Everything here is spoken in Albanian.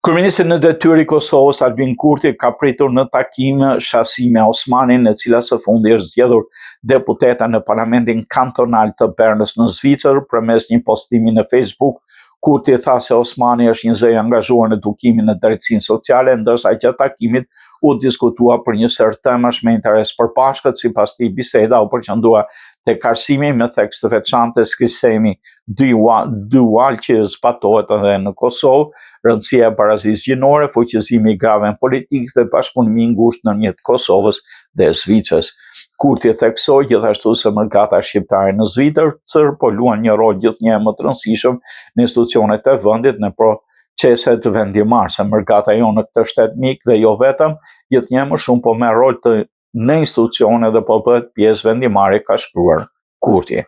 Kryeministri në detyrë i Kosovës Albin Kurti ka pritur në takim Shasime Osmanin, e cila së fundi është zgjedhur deputeta në Parlamentin Kantonal të Bernës në Zvicër. Përmes një postimi në Facebook, Kurti tha se Osmani është një zë i angazhuar në edukimin në drejtësinë sociale, ndërsa gjatë takimit u diskutua për një sër temash me interes përpashkët. Sipas tij, biseda u përqendrua tek arsimi me tekst të veçantë skrisemi dual që zbatohet edhe në Kosovë, rëndësia e barazisë gjinore, fuqizimi i grave në politikë dhe bashkëpunimi i ngushtë ndërmjet Kosovës dhe Zvicrës. Kurti theksoi gjithashtu se mërgata shqiptare në Zvicër po luan një rol gjithnjëherë më të rëndësishëm në institucionet e vendit në proceset vendimmarrëse. Mërgata jo në këtë shtet mik dhe jo vetëm, gjithnjëherë më shumë po merr rol në institucione dhe po bëhet pjesë vendimare, ka shkruar Kurti.